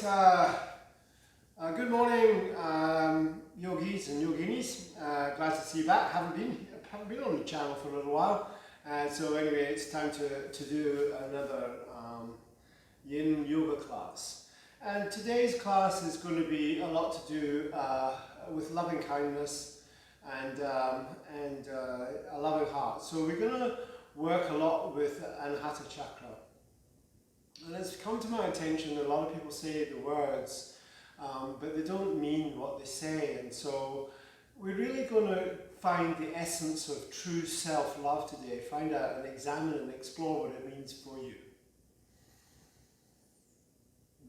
Good morning, yogis and yoginis. Glad to see you back. Haven't been on the channel for a little while. So anyway, it's time to do another yin yoga class. And today's class is going to be a lot to do with loving kindness and a loving heart. So we're going to work a lot with Anahata Chakra. And it's come to my attention that a lot of people say the words, but they don't mean what they say. And so we're really going to find the essence of true self-love today, find out and examine and explore what it means for you.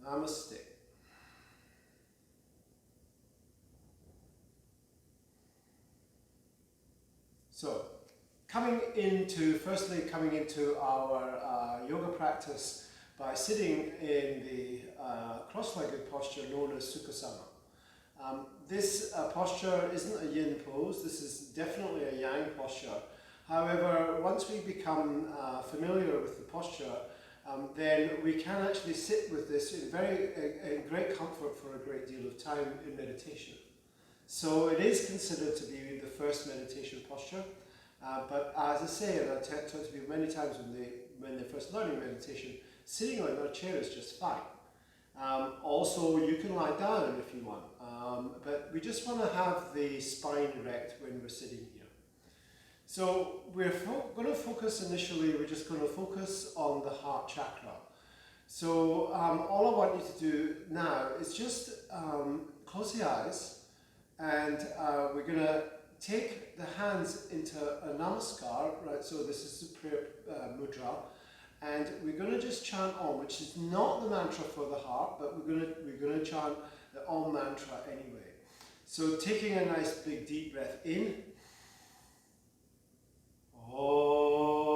Namaste. So, firstly coming into our yoga practice by sitting in the cross-legged posture known as Sukhasana. This posture isn't a yin pose, this is definitely a yang posture. However, once we become familiar with the posture, then we can actually sit with this in great comfort for a great deal of time in meditation. So it is considered to be the first meditation posture, but as I say, and I've talked to people many times when they're first learning meditation, sitting on a chair is just fine. Also, you can lie down if you want, but we just want to have the spine erect when we're sitting here. So we're going to focus initially, we're just going to focus on the heart chakra. So all I want you to do now is just close the eyes, and we're going to take the hands into a namaskar, right? So this is the prayer mudra. And we're going to just chant Om, which is not the mantra for the heart, but we're going to chant the Om mantra anyway. So taking a nice big deep breath in. Om.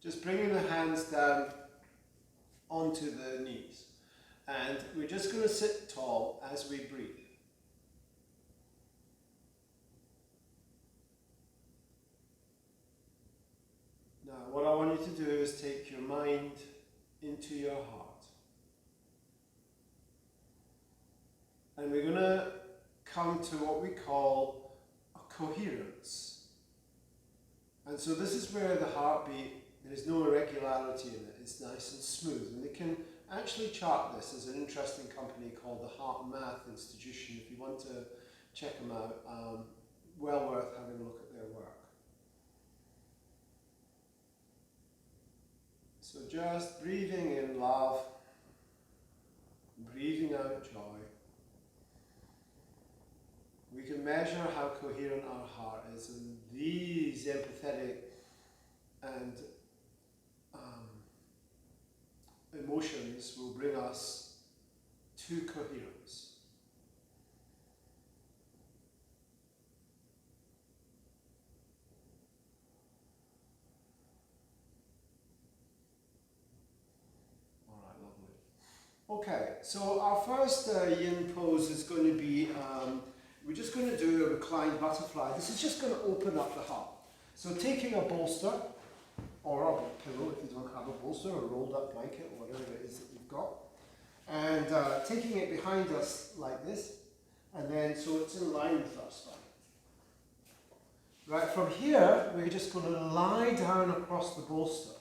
Just bringing the hands down onto the knees. And we're just going to sit tall as we breathe. Now, what I want you to do is take your mind into your heart. And we're going to come to what we call a coherence. And so this is where the heartbeat, there's no irregularity in it, it's nice and smooth. And they can actually chart this. There's an interesting company called the Heart Math Institution. If you want to check them out, well worth having a look at their work. So just breathing in love, breathing out joy. We can measure how coherent our heart is, and these empathetic and emotions will bring us to coherence. All right, lovely. Okay, so our first yin pose is going to be, we're just going to do a reclined butterfly. This is just going to open up the heart. So taking a bolster, or a pillow if you don't have a bolster, or a rolled up blanket, or whatever it is that you've got. And taking it behind us like this, and then so it's in line with our spine. Right, from here, we're just going to lie down across the bolster.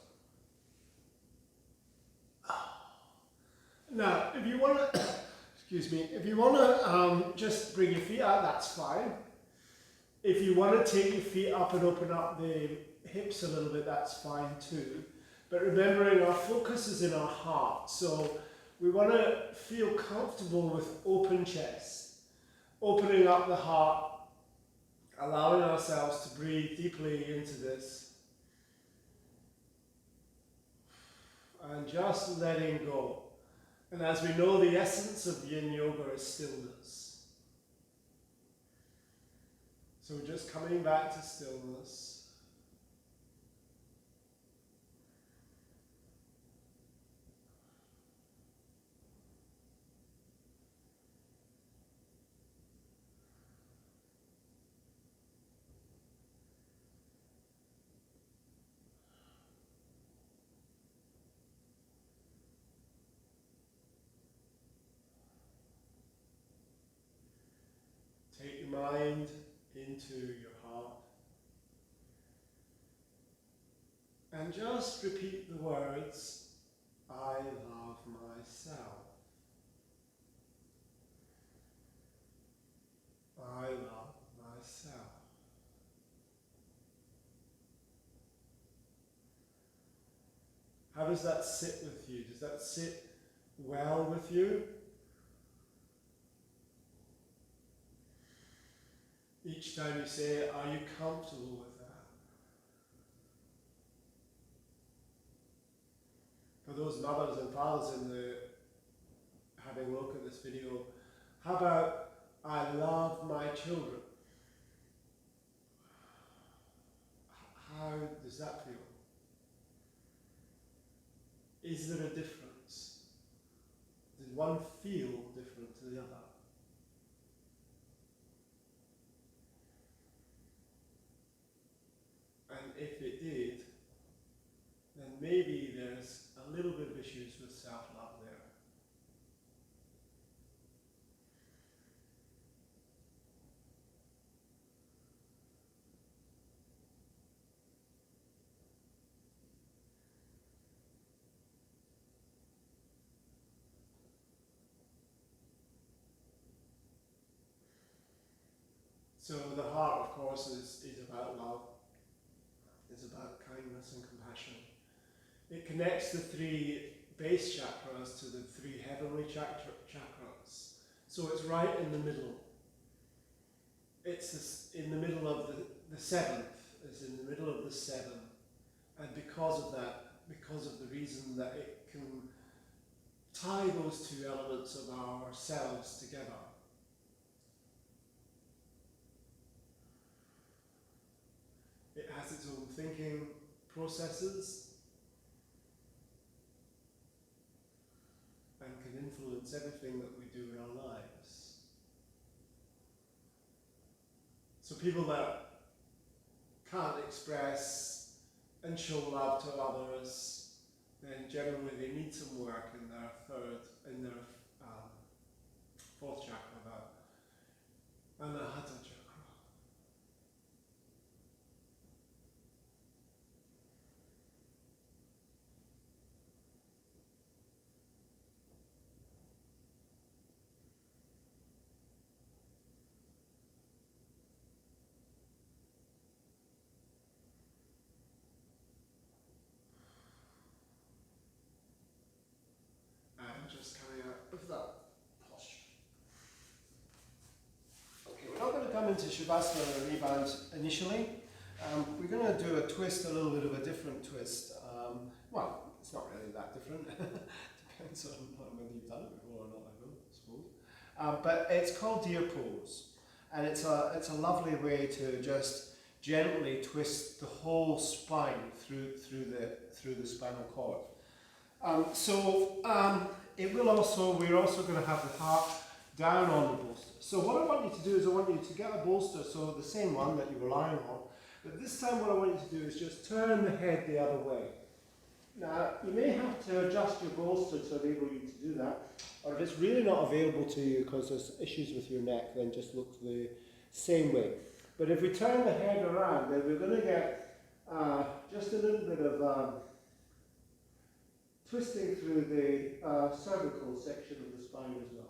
Now, if you want to, excuse me, if you want to just bring your feet out, that's fine. If you want to take your feet up and open up the hips a little bit, that's fine too. But remembering our focus is in our heart, so we want to feel comfortable with open chest, opening up the heart allowing ourselves to breathe deeply into this and just letting go. And as we know, the essence of Yin Yoga is stillness. So just coming back to stillness. Take your mind into your heart and just repeat the words, I love myself. I love myself. How does that sit with you? Does that sit well with you? Each time you say it, are you comfortable with that? For those mothers and fathers having a look at this video, how about I love my children? How does that feel? Is there a difference? Does one feel different to the other? And if it did, then maybe there's a little bit of issues with self-love there. So the heart, of course, is about love. It's about kindness and compassion. It connects the three base chakras to the three heavenly chakras. So it's right in the middle. It's in the middle of the seventh. It's in the middle of the seven. And because of that, because of the reason that it can tie those two elements of ourselves together. It has its own thinking processes and can influence everything that we do in our lives. So people that can't express and show love to others, then generally they need some work in their fourth chakra, the Anahata chakra. And just coming out of that posture. Okay, we're not going to come into Shavasana and rebound initially. We're going to do a twist, a little bit of a different twist. Well, it's not really that different. Depends on whether you've done it before or not, I suppose. But it's called Deer Pose. And it's a lovely way to just gently twist the whole spine through the spinal cord. We're also going to have the heart down on the bolster. So what I want you to do is I want you to get a bolster, so the same one that you were lying on, but this time what I want you to do is just turn the head the other way. Now, you may have to adjust your bolster to enable you to do that, or if it's really not available to you because there's issues with your neck, then just look the same way. But if we turn the head around, then we're going to get just a little bit of twisting through the cervical section of the spine as well.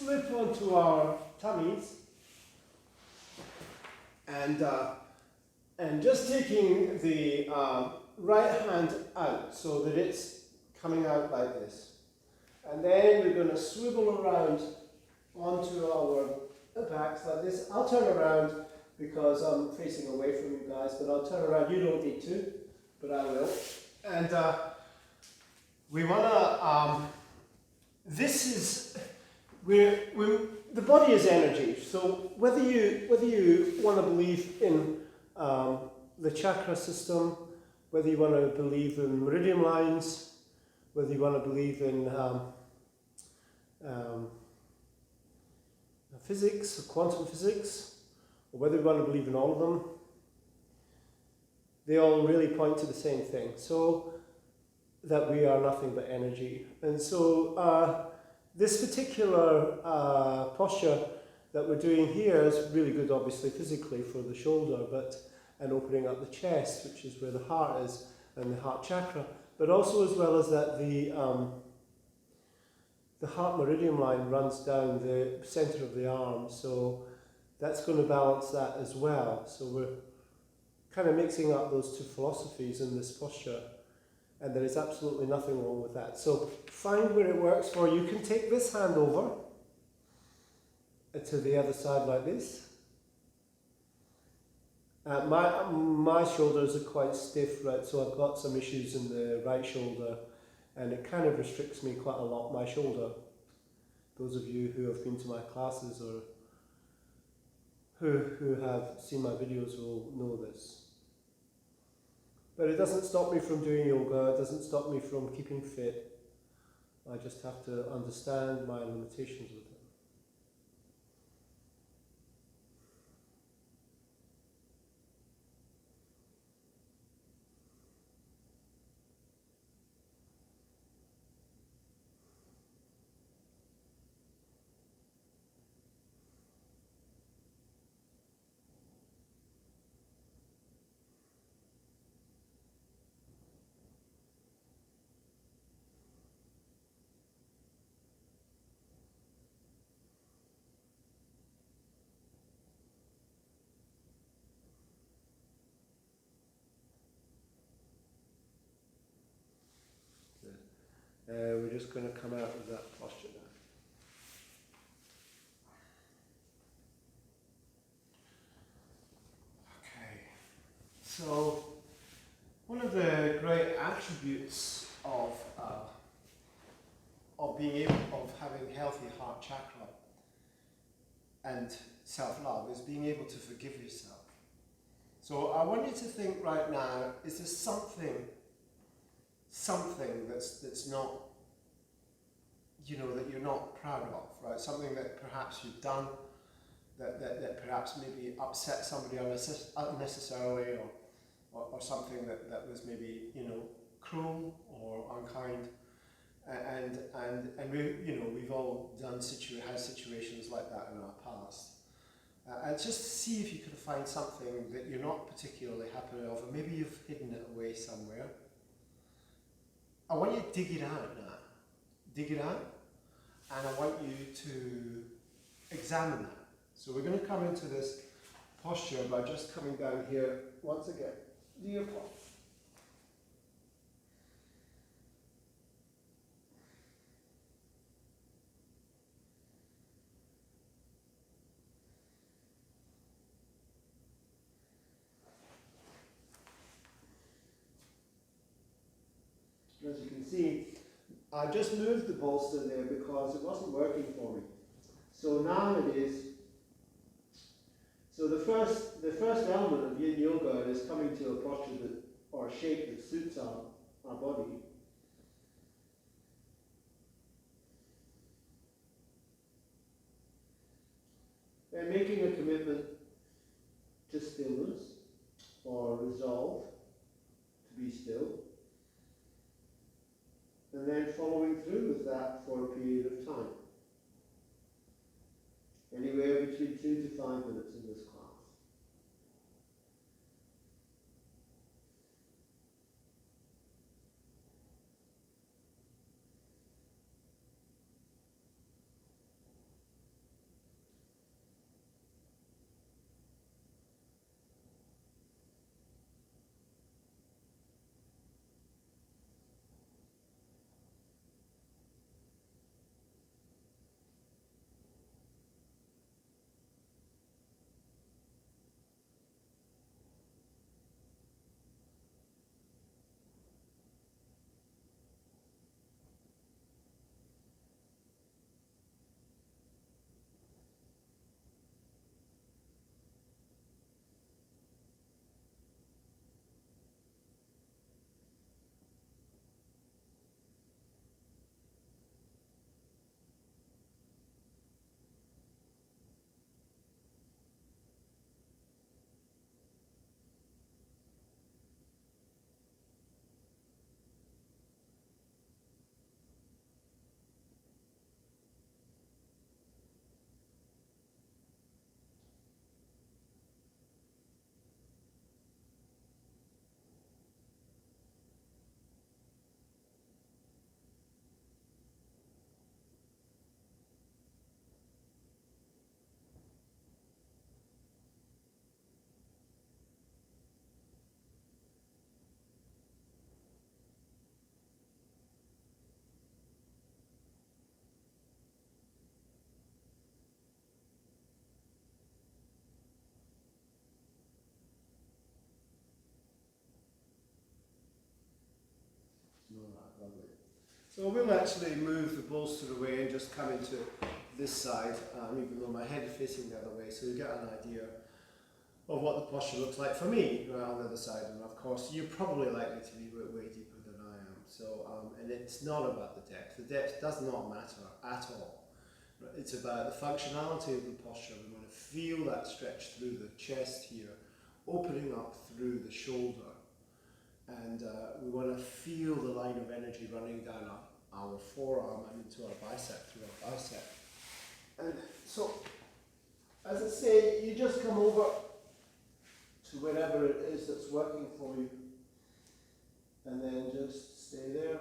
slip onto our tummies and just taking the right hand out so that it's coming out like this. And then we're going to swivel around onto our backs like this. I'll turn around because I'm facing away from you guys, but I'll turn around. You don't need to, but I will. And we want to, the body is energy. So whether you want to believe in the chakra system, whether you want to believe in meridian lines, whether you want to believe in physics, quantum physics, or whether you want to believe in all of them, they all really point to the same thing. So that we are nothing but energy. And so this particular posture that we're doing here is really good, obviously, physically for the shoulder, and opening up the chest, which is where the heart is, and the heart chakra, but also as well as that the heart meridian line runs down the center of the arm, so that's going to balance that as well. So we're kind of mixing up those two philosophies in this posture, and there is absolutely nothing wrong with that. So find where it works for you. You can take this hand over to the other side like this. My shoulders are quite stiff, right? So I've got some issues in the right shoulder, and it kind of restricts me quite a lot, my shoulder. Those of you who have been to my classes or who have seen my videos will know this. But it doesn't stop me from doing yoga, it doesn't stop me from keeping fit. I just have to understand my limitations with it. We're just going to come out of that posture now. Okay, so one of the great attributes of having healthy heart chakra and self-love is being able to forgive yourself. So I want you to think right now, is there something that's not, that you're not proud of, right? Something that perhaps you've done that perhaps maybe upset somebody unnecessarily, or something that was maybe, cruel or unkind. And we've all had situations like that in our past. And just see if you can find something that you're not particularly happy of, or maybe you've hidden it away somewhere. I want you to dig it out now. Dig it out, and I want you to examine that. So we're going to come into this posture by just coming down here once again. Do your part. As you can see, I just moved the bolster there because it wasn't working for me. So now it is. So the first element of Yin Yoga is coming to a posture or a shape that suits our body. And making a commitment to stillness or resolve to be still. And then following through with that for a period of time. Anywhere between 2 to 5 minutes in this class. So we'll actually move the bolster away and just come into this side, even though my head is facing the other way, so you get an idea of what the posture looks like for me right on the other side. And of course, you're probably likely to be way deeper than I am. So, and it's not about the depth. The depth does not matter at all. It's about the functionality of the posture. We want to feel that stretch through the chest here, opening up through the shoulder. And we want to feel the line of energy running down our forearm and into our bicep, through our bicep. And so, as I say, you just come over to wherever it is that's working for you, and then just stay there.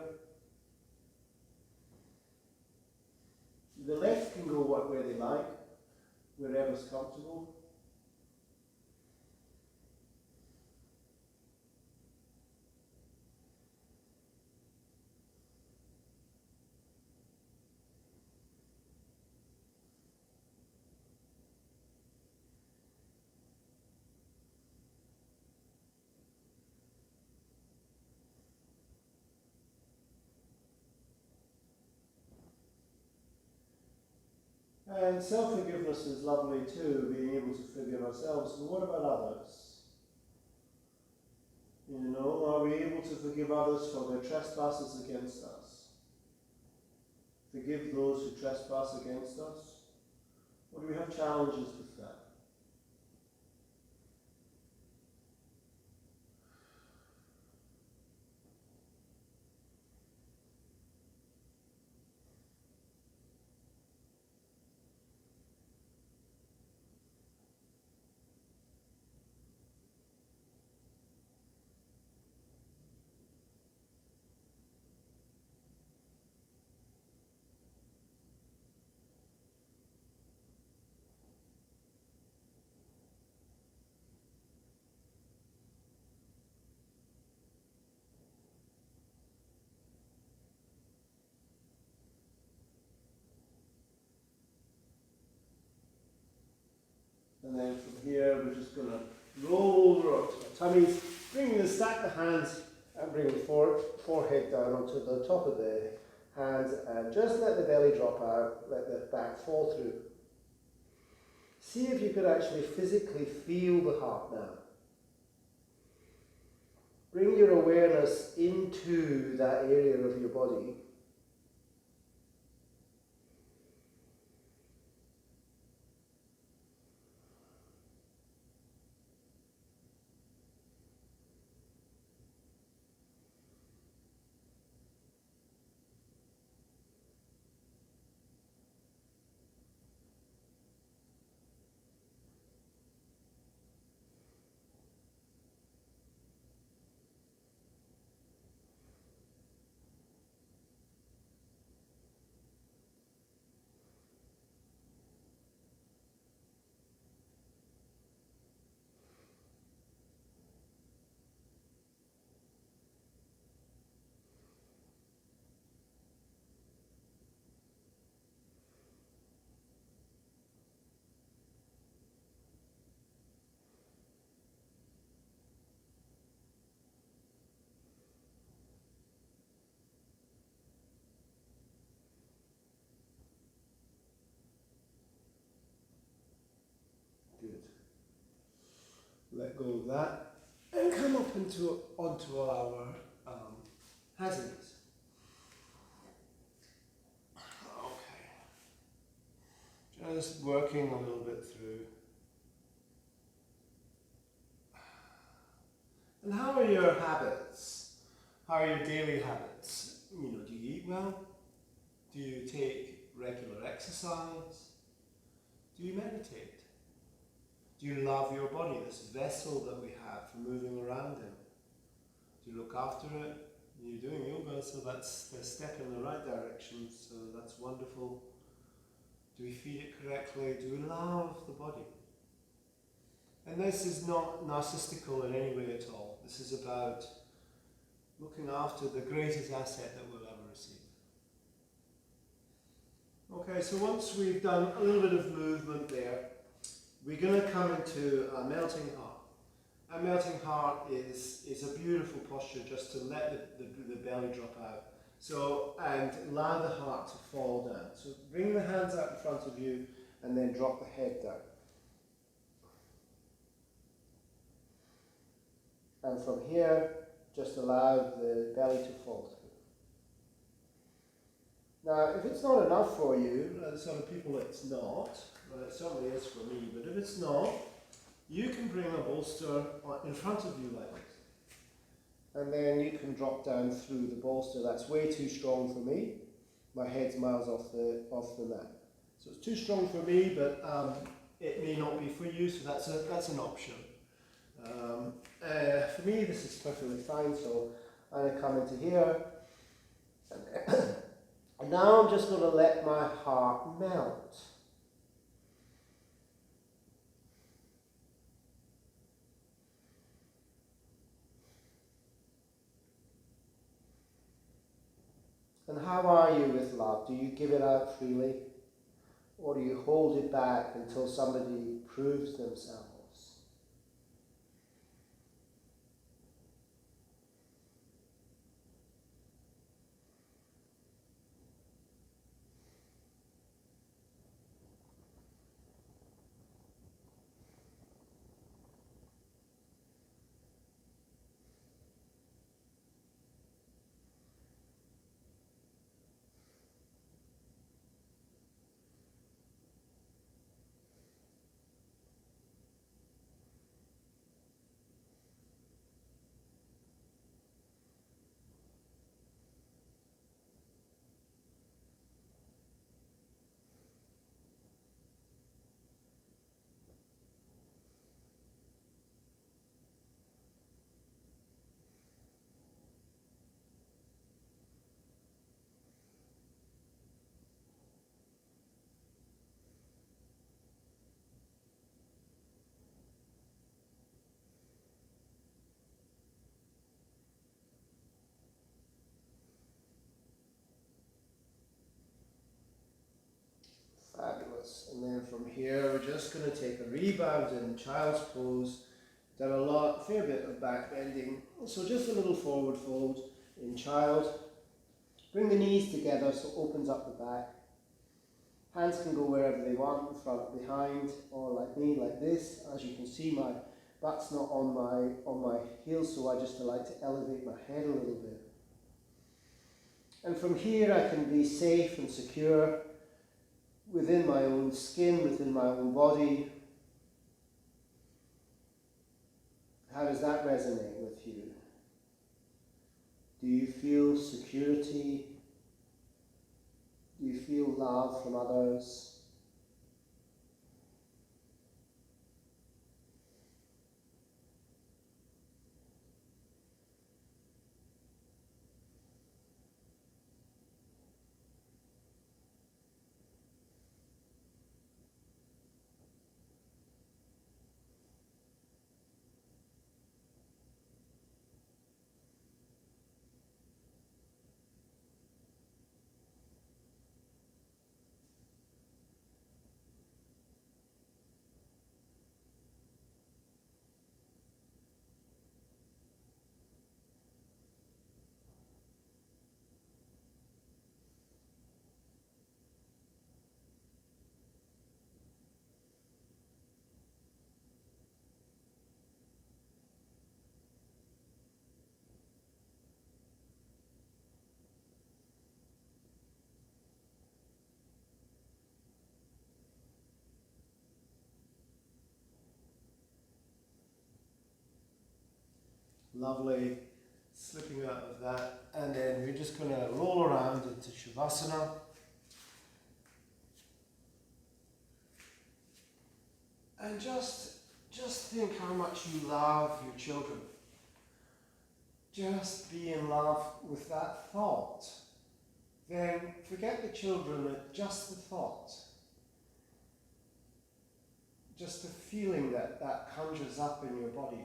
The left can go where they like, wherever's comfortable. And self-forgiveness is lovely too, being able to forgive ourselves. But what about others? You know, are we able to forgive others for their trespasses against us? Forgive those who trespass against us? Or do we have challenges with that? And then from here, we're just going to roll over onto our tummies, bring the stack the hands and bring the forehead down onto the top of the hands, and just let the belly drop out, let the back fall through. See if you could actually physically feel the heart now. Bring your awareness into that area of your body. Good. Let go of that and come up onto our hands and knees. Okay. Just working a little bit through. And how are your habits? How are your daily habits? You know, do you eat well? Do you take regular exercise? Do you meditate? Do you love your body, this vessel that we have for moving around in? Do you look after it? You're doing yoga, so that's a step in the right direction, so that's wonderful. Do we feed it correctly? Do we love the body? And this is not narcissistical in any way at all. This is about looking after the greatest asset that we'll ever receive. Okay, so once we've done a little bit of movement there, we're going to come into a melting heart. A melting heart is a beautiful posture just to let the belly drop out So, and allow the heart to fall down. So bring the hands out in front of you and then drop the head down. And from here, just allow the belly to fall through. Now, if it's not enough for you, some people it's not, but it certainly is for me, but if it's not, you can bring a bolster in front of you like this. And then you can drop down through the bolster. That's way too strong for me. My head's miles off the mat. So it's too strong for me, but it may not be for you, so that's an option. For me, this is perfectly fine, so I'm going to come into here. And now I'm just going to let my heart melt. And how are you with love? Do you give it out freely? Or do you hold it back until somebody proves themselves? Fabulous. And then from here, we're just going to take a rebound in child's pose. Done a fair bit of back bending. So just a little forward fold in child. Bring the knees together so it opens up the back. Hands can go wherever they want, front, behind, or like me, like this. As you can see, my butt's not on my heels, so I just like to elevate my head a little bit. And from here, I can be safe and secure within my own skin, within my own body. How does that resonate with you? Do you feel security? Do you feel love from others? Lovely. Slipping out of that. And then we're just going to roll around into Shavasana. And just think how much you love your children. Just be in love with that thought. Then forget the children, just the thought. Just the feeling that conjures up in your body.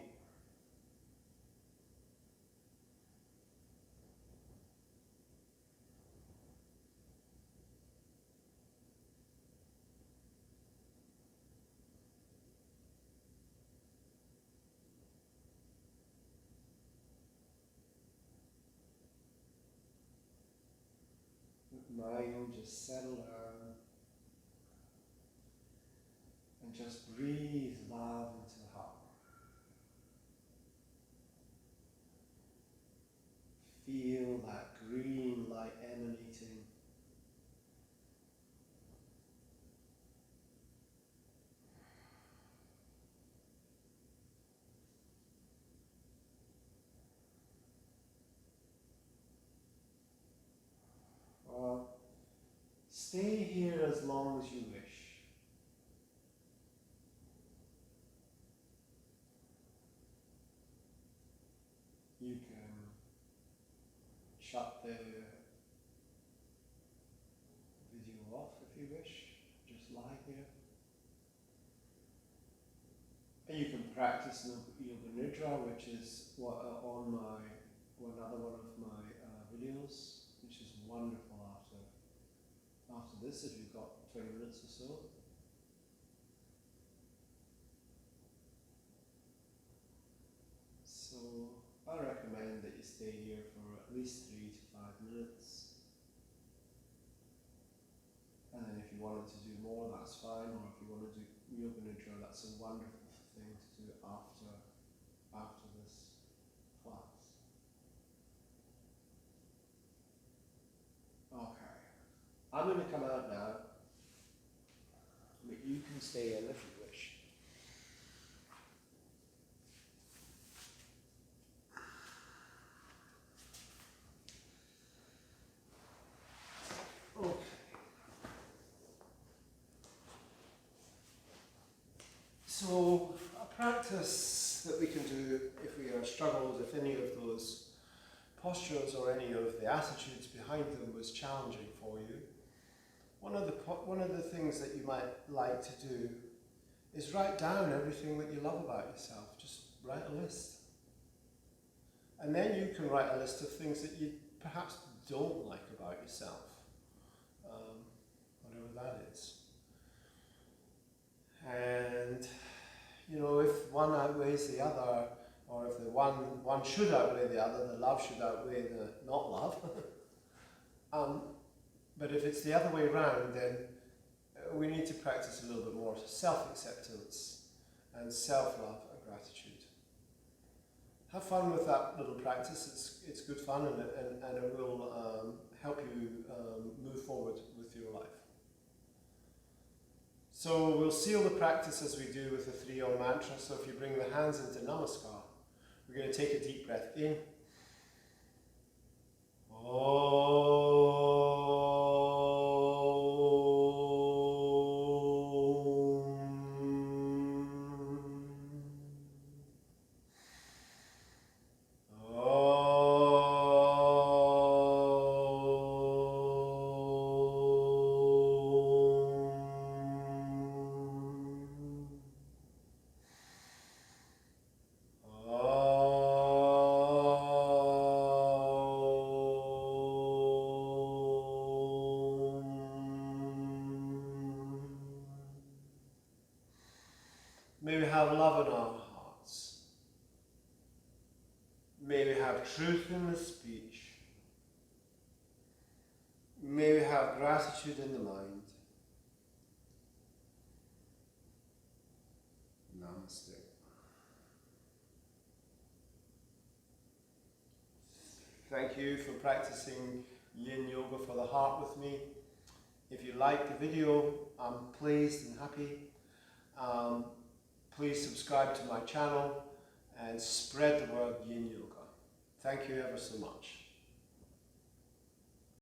mind will just settle down and just breathe love into the heart. Feel that green light emanating. Stay here as long as you wish. You can shut the video off if you wish. Just lie here. And you can practice Yoga Nidra, which is on another one of my videos, which is wonderful after this, if you've got 20 minutes or so. So I recommend that you stay here for at least 3 to 5 minutes. And then if you wanted to do more, that's fine, or if you want to do Yoga Nidra, that's a wonderful thing to do after this class. Okay. I'm going to come out now, but you can stay in if you wish. Okay. So, a practice that we can do if we are struggled, if any of those postures or any of the attitudes behind them was challenging for you, one of the things that you might like to do is write down everything that you love about yourself. Just write a list. And then you can write a list of things that you perhaps don't like about yourself, whatever that is. And, you know, if one outweighs the other, or if the one should outweigh the other, the love should outweigh the not love. But if it's the other way around, then we need to practice a little bit more self-acceptance and self-love and gratitude. Have fun with that little practice. It's good fun, and it will help you move forward with your life. So we'll seal the practice as we do with the 3 Om mantra. So if you bring the hands into Namaskar, we're going to take a deep breath in. May we have love in our hearts. May we have truth in the speech. May we have gratitude in the mind. Namaste. Thank you for practicing Yin Yoga for the Heart with me. If you like the video, I'm pleased and happy. Please subscribe to my channel and spread the word Yin Yoga. Thank you ever so much.